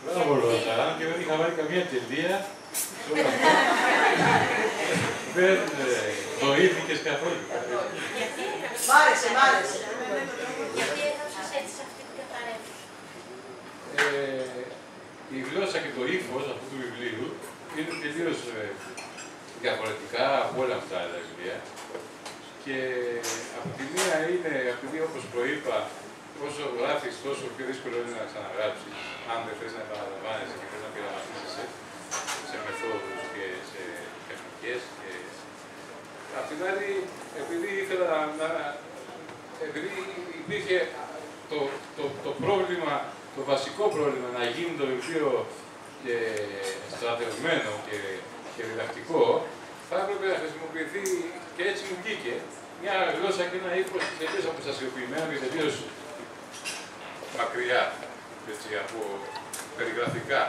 Μπράβο, Ρώσα, αν και δεν είχα βάλει καμία τελεία, δεν βοήθηκες καθόλου. Μ' άρεσε, μ' άρεσε. Γιατί έγραψες έτσι σε αυτή την καταρρεύση? Η γλώσσα και το ύφος αυτού του βιβλίου είναι τελείως διαφορετικά από όλα αυτά τα βιβλία. Και από τη μία είναι, όπως προείπα, όσο γράφεις, τόσο πιο δύσκολο είναι να ξαναγράψεις, αν δεν θες να επαναλαμβάνεσαι και θες να πειραματίζεσαι σε μεθόδους και σε τεχνικές. Απ' την άλλη, επειδή ήθελα επειδή υπήρχε το πρόβλημα, το βασικό πρόβλημα να γίνει το βιβλίο στρατευμένο και διδακτικό, θα έπρεπε να χρησιμοποιηθεί, και έτσι μου βγήκε, μια γλώσσα και ένα ύφος τελείως αποστασιοποιημένο και τελείως μακριά, έτσι, από περιγραφικά.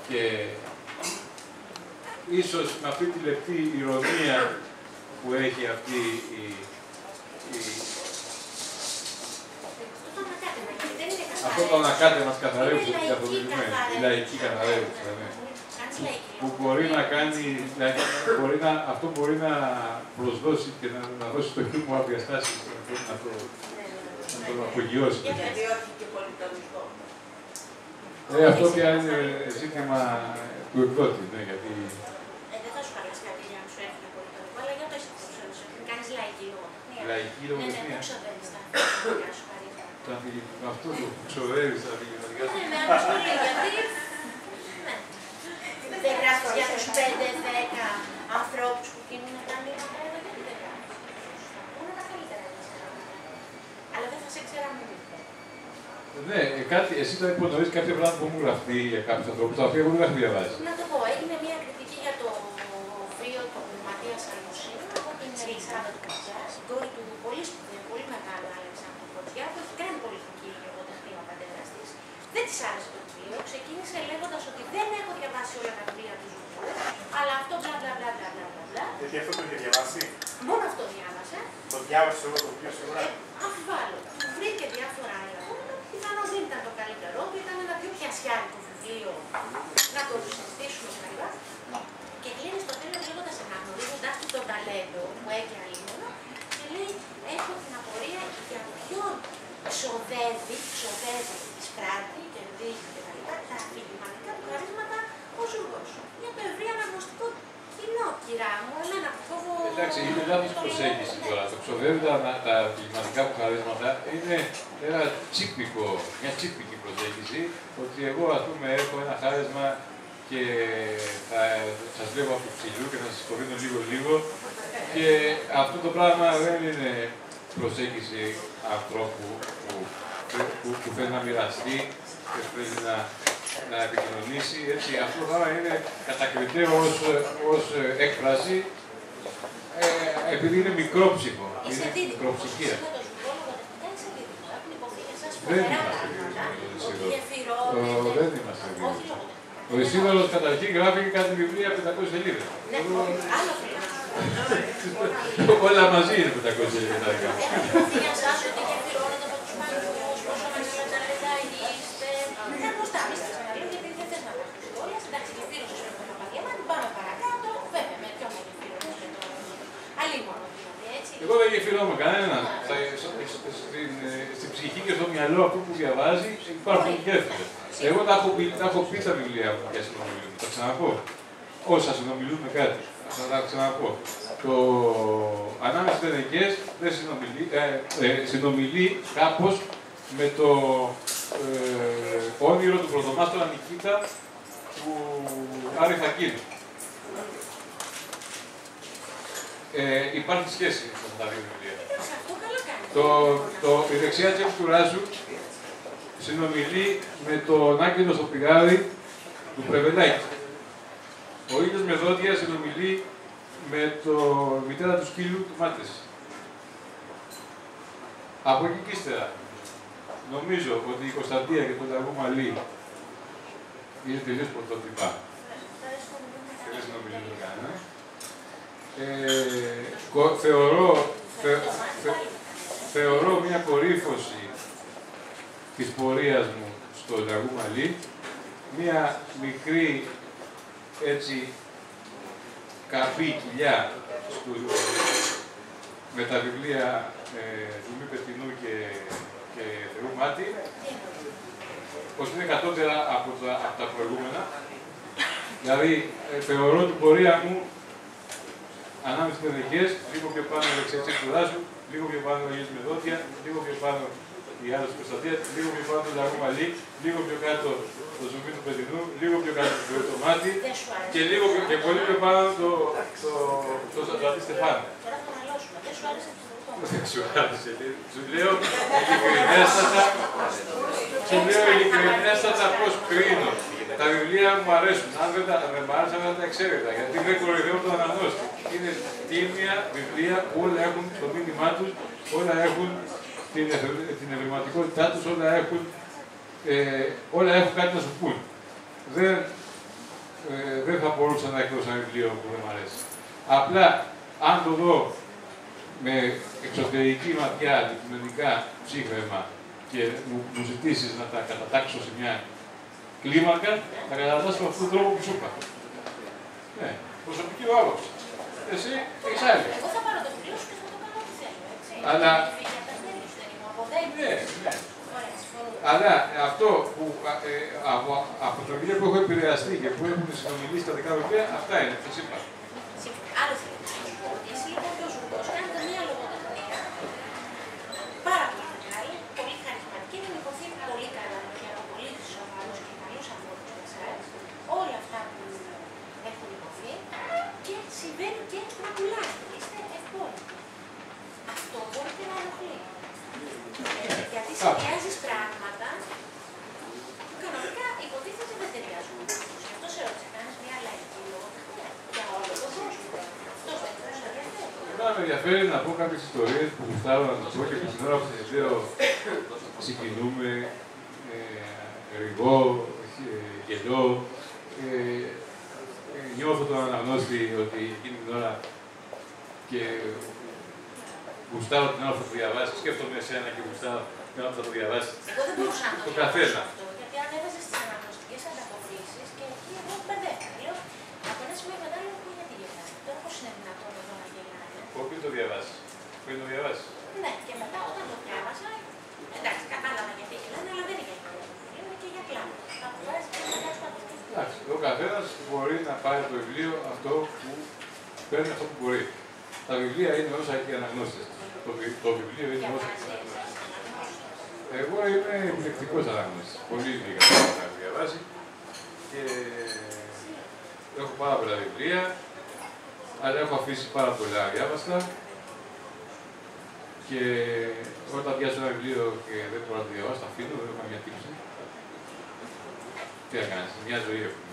Και ίσως με αυτή τη λεπτή ηρωνία που έχει αυτή αυτό το ανακάτεμα της καθαρεύουσας της καθοδηγημένης, η λαϊκή καθαρεύουσα, ναι. Που μπορεί να κάνει, αυτό μπορεί να προσδώσει και να δώσει το χιούμορ διαστάσεις να το απογειώσει. Γιατί όχι και πολυτονικό. Αυτό πια είναι ζήτημα του εκδότη, ναι, γιατί... Δεν θα σου παρέσει κάτι για να σου έρθει το πολυτονικό, αλλά για το εσύ που ξέρεις ότι κάνεις λαϊκή λογοτεχνία. Λαϊκή λογοτεχνία. Ναι, δεν ξοδεύεις τα αφηγηματικά σου χαρίσματα. Αυτό το ξοδεύεις τα αφηγηματικά σου. Ναι, με άλλους πολύ, γιατί... Δεν γράφεις για τους 5-10 ανθρώπους που κινούν να κάνουν λίγο πράγματα, γιατί δεν γράφεις. Είναι τα καλύτερα να αλλά δεν θα σε ξέρα μου. Ναι, εσύ θα υπονοείς κάποια πράγματα που μου γραφτεί για κάποιους ανθρώπους, τα οποία εγώ δεν τα έχω διαβάσει. Να το πω, έγινε μια κριτική για το βίο του Ματίας Αλουσίου από την Ελισάβα του Κατζιά, την κόρη του πολύ σπουδαίου, πολύ μεγάλου Αλεξάνδρου Κοτζιά, που έχει κάνει πολιτική λογοτεχνία ο πατέρας της. Δεν της άρεσε το βιβλίο, ξεκίνησε λέγοντας ότι δεν έχω διαβάσει όλα τα βιβλία του Ζουγκού, αλλά αυτό μπλα μπλα μπλα μπλα μπλα. Γιατί αυτό το είχε διαβάσει. Μόνο αυτό διάβασε. Το διάβασε όλο το βιβλίο σίγουρα. Αμφιβάλλω. Του βρήκε διάφορα άλλα. Πιθανόν δεν ήταν το καλύτερό του, ήταν ένα πιο πιασιάρικο βιβλίο να το συζητήσουμε κλπ. Και κλείνει στο τέλος λέγοντας, αναγνωρίζοντας του τον ταλέντο που έχει αλλήμωνα, και λέει: έχω την απορία για ποιον ξοδεύει, εισπράττει, κερδίζει κτλ. Τα αφηγηματικά του χαρίσματα ο Ζούγκος. Για το ευρύ αναγνωστικό κοινό, κυρά μου, εμένα που φόβο. Εντάξει, είναι λάθος προσέγγιση τώρα. Το ξοδεύει τα αφηγηματικά του χαρίσματα είναι μια τσίπικη προσέγγιση, ότι εγώ ας πούμε έχω ένα χάρισμα και θα σας βλέπω από το ψηλού και θα σας κορίνω λίγο και αυτό το πράγμα δεν είναι προσέγγιση ανθρώπου που θέλει να μοιραστεί και θέλει να επικοινωνήσει. Έτσι, αυτό το πράγμα είναι κατακριτέο ως έκφραση επειδή είναι μικρόψυχο, είναι μικροψυχία. Δεν είμαστε δίδυμοι. Ο Ισίδωρος καταρχήν γράφει κάτι βιβλία 500 σελίδες. Όλα μαζί είναι 500 σελίδες. Για εσάς ότι γεφυρώνετε με τους μαγικούς, πόσο μεγάλα ταλέντα είστε. Δεν μπροστά, μη σας αναλύω, γιατί δεν θες να πας στους σχόλια. Εντάξει, γεφύρωσες με τον Παπαδιαμάντη, πάμε παρακάτω. Βέβαια, με ποιον γεφύρωσες και το αλλήμωνο, δηλαδή, έτσι. Εγώ δεν γεφυρώνω κανέναν. Στην ψυχή και στο μυαλό αυτού που διαβάζει υπάρχουν γέφυρες. Εγώ τα έχω πει τα βιβλία μου για συνομιλούν. Θα ξαναπώ. Όσα συνομιλούν με κάτι. Θα τα ξαναπώ. Το ανάμεσα στις ταινικές δεν συνομιλεί κάπως με το όνειρο του πρωτομάστορα Νικήτα του Άρη Χακίνου. Υπάρχει σχέση με τα δύο βιβλία. Η δεξιά τσέπη του Ράζου συνομιλεί με τον Άγγελο στο πηγάδι του Πρεβελάκη. Ο ήλιος με δόντια συνομιλεί με το μητέρα του σκύλου του Μάτες. Από εκεί και ύστερα, νομίζω ότι η Κωνσταντία και το λαγό Μαλή είναι τελείως πρωτότυπα. Και δεν συνομιλούν κανένα. Θεωρώ μια κορύφωση της πορείας μου στο Ντραγού Μαλί, μία μικρή έτσι καμπή κοιλιά με τα βιβλία του Μη Πετινού και Θεού Μάτι, πως είναι κατώτερα από τα προηγούμενα. Δηλαδή, θεωρώ την πορεία μου ανάμεσα στις ειδικές, λίγο πιο πάνω η Δεξιά του Δάσου, λίγο πιο πάνω η Αγίες Μεδότια, λίγο πιο πάνω η Άδος Κωνσταντία, λίγο πιο πάνω το Ντραγού Μαλί, λίγο πιο κάτω το Ζουμί του Πετινού, λίγο πιο κάτω το Θεού το Μάτι και πολύ πιο πάνω το Ζαντή Στεφάνου. Τώρα θα μαλώσουμε. Δεν σου άρεσε το πρώτο. Δεν σου άρεσε. Σου λέω ειλικρινέστατα πώς κρίνω. Τα βιβλία μου αρέσουν. Αν δεν μ' άρεσαν, δεν τα εξαίρετα. Γιατί δεν κοροϊδεύω τον αναγνώστη. Είναι τίμια βιβλία που όλα έχουν το μήνυμά τους, όλα έχουν την ευρηματικότητά τους, όλα έχουν κάτι να σου πούν. Δεν θα μπορούσα να εκδώσω ένα βιβλίο που δεν μ' αρέσει. Απλά, αν το δω με εξωτερική ματιά, αντικειμενικά ψύχραιμα και μου ζητήσεις να τα κατατάξω σε μια κλίμακα, θα κατατάσσω με αυτόν τον τρόπο που σου είπα. Ναι, προσωπική μου άποψη. Εσύ έχεις άλλη. Εγώ θα πάρω το βιβλίο σου και θα το κάνω ό,τι θέλω, έτσι. Αλλά... Ναι. Αλλά αυτό που από τα βιβλία που έχω επηρεαστεί και που έχουν συνομιλήσει τα δικά βιβλία, αυτά είναι, θα σας είπα. Άλλο θέλω να σου πω ότι εσύ λοιπόν και ο Ζουρκός κάνετε μια λογοτεχνία πάρα πολύ μεγάλη, πολύ χαρισματική, είναι υποθεί πολύ καλά και από πολύ σοβαρούς και καλούς ανθρώπους εσάς, όλα αυτά που έχουν υποθεί και συμβαίνει και να πουλάτε. Είστε ευπόροι. Αυτό μπορείτε να ενοχλεί. Γιατί συνδυάζεις πράγματα που κανονικά υποτίθεται δεν ταιριάζουν. Γι' αυτό σε ρώτησα, κάνεις μια λαϊκή λογοτεχνία για όλο τον κόσμο. Αυτός δεν τους ενδιαφέρει. Εμένα με ενδιαφέρει να πω κάποιες ιστορίες που γουστάρω να τις πω και που την ώρα που τις λέω συγκινούμε, ρηγώ, γελώ. Νιώθω τον αναγνώστη ότι εκείνη την ώρα και γουστάρω την ώρα που θα το διαβάσει, σκέφτομαι εσένα και γουστάρω την ώρα που θα το διαβάσει. Εγώ δεν μπορούσα να το καθένα. αυτό, γιατί αν έβαζες τις αναγνωστικές ανταποκρίσεις και εκεί εγώ μπερδεύτηκα. Λέω, από ένα σημείο μετά λέω, πού γιατί γελάς. Τώρα πώς είναι δυνατόν εδώ να γελάνε. Πριν το διαβάσει. Πριν το διαβάσει. Ναι, και μετά όταν το διάβασα, εντάξει, κατάλαβα γιατί γελάνε, αλλά δεν είναι για γελάνε. Είναι και για κλάμα. Θα αποφάσεις και να κάνεις πάντα. Εντάξει, ο καθένας μπορεί να πάρει το βιβλίο αυτό που παίρνει αυτό που μπορεί. Τα βιβλία είναι όσα έχει αναγνώστες. Το βιβλίο είναι όσα έχει αναγνώστες. Εγώ είμαι επιλεκτικός αναγνώστης. Πολύ λίγα πράγματα έχω διαβάσει και έχω πάρα πολλά βιβλία, αλλά έχω αφήσει πάρα πολλά αδιάβαστα και όταν πιάσω ένα βιβλίο και δεν μπορώ να το διαβάσω, το αφήνω, δεν έχω καμία τύψη. Τι να κάνεις, μια ζωή έχουμε.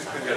Είναι μια